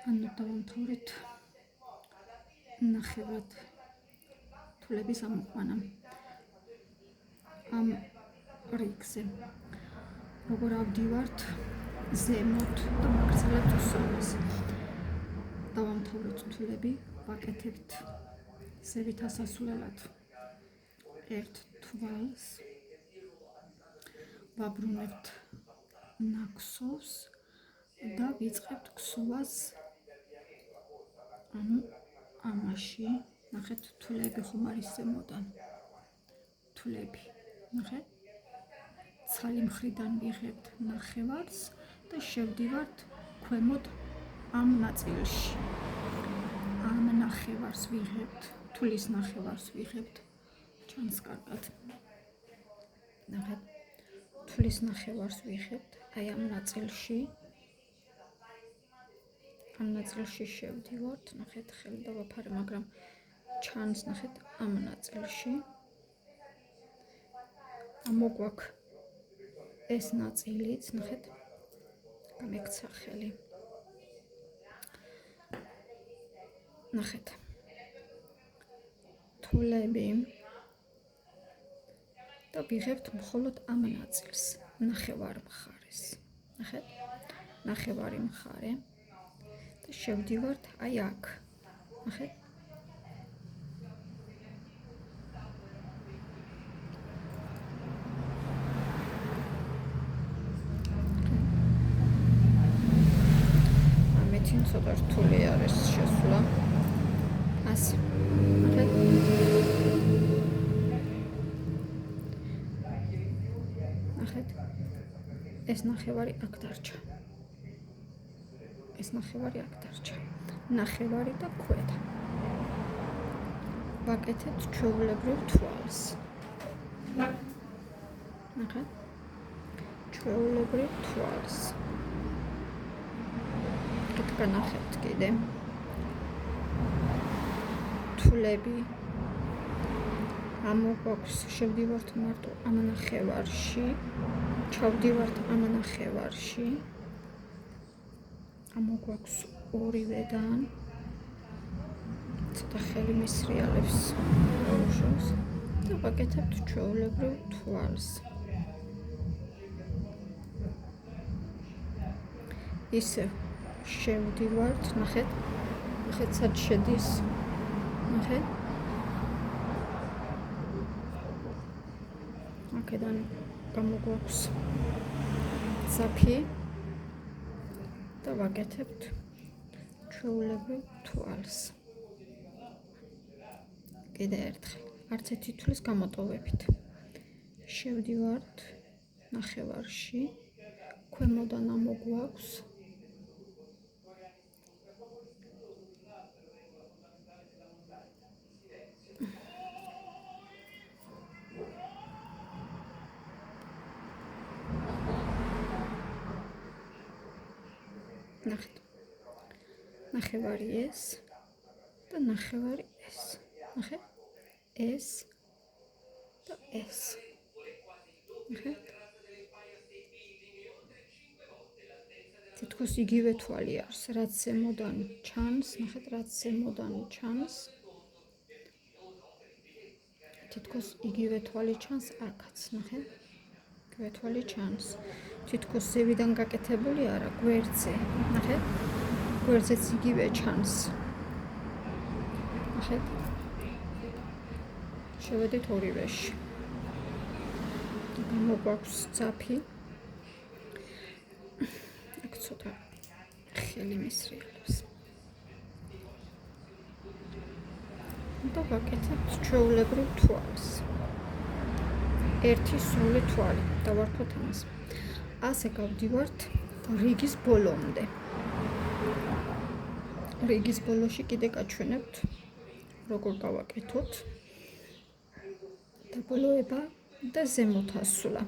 ანუ დავამთავრეთ ნახევრად თვლების ამოყვანა ამ რიგზე. როგორ ავდივართ ზემოთ და მოგრძალებთ უსწავლეს. დავამთავრეთ თვლები, ვაკეთებთ ზევით ასასვლელად ერთ თვალს, ვაბრუნებთ ნაქსოვს და ვიწყებთ ქსოვას. ანუ ამაში ნახეთ თვლები ხომ არის ზემოდან. თვლები, ნახეთ. ცალი მხრიდან ვიღებთ ნახევარს და შევდივართ ქვემოთ ამ ნაწილში. ამ ნახევარს ვიღებთ, თვლის ნახევარს ვიღებთ. ჩანს კარგად. ნახეთ. თვლის ნახევარს ვიღებთ აი ამ ნაწილში. ამ ნაწილში შევდივართ, ნახეთ, ხელი დავაფარე, მაგრამ ჩანს, ნახეთ, ამ ნაწილში. მოგვაქვს ეს ნაწილიც, ნახეთ, გამექცა ხელი. ნახეთ. თვლები და ვიღებთ მხოლოდ ამ ნაწილს, ნახევარ მხარეს. ნახეთ, ნახევარი მხარე და შევდივართ აი აქ. ნახეთ. ამეთინ ცოტა რთული არის შესვლა. ასე. ნახეთ. ნახეთ. ეს ნახევარი აქ დარჩა. ეს ნახევარი აქ დარჩა. ნახევარი და ქვედა. ვაკეთებთ ჩვეულებრივ თვალს. ნახეთ. ჩვეულებრივ თვალს. განახებთ კიდე. თვლები. ამოგვაქვს შევდივართ მარტო ამ ნახევარში. ჩავდივართ ამ ნახევარში. ამოგვაქვს ორივედან. ცოტა ხელი მისრიალებს უშავს და ვაკეთებთ ჩვეულებრივ თვალს. ისე შევდივართ, ნახეთ, ნახეთ სად შედის, ნახეთ. აქედან გამოგვაქვს ძაფი და ვაკეთებთ ჩვეულებრივ თვალს. კიდე ერთხელ, არც ერთი თვლის გამოტოვებით. შევდივართ ნახევარში, ქვემოდან ამოგვაქვს ნახეთ. ნახევარი ეს და ნახევარი ეს. ნახეთ. ეს და ეს. ნახეთ. თითქოს იგივე თვალი არის, რაც ზემოდან ჩანს, ნახეთ, რაც ზემოდან ჩანს. თითქოს იგივე თვალი ჩანს აქაც, ნახეთ. იგივე თვალი ჩანს. თითქოს ზევიდან გაკეთებული არა, გვერდზე. ნახეთ. გვერდზეც იგივე ჩანს. ნახეთ. შევედით ორივეში. მოგვაქვს ძაფი. აქ ცოტა ხელი მისრიალებს. და ვაკეთებთ ჩვეულებრივ თვალს. ერთი სრული თვალი. დავარქვათ ამას. ასე გავდივართ რიგის ბოლომდე. რიგის ბოლოში კიდე გაჩვენებთ, როგორ გავაკეთოთ. დაბოლოება და ზემოთ ასვლა.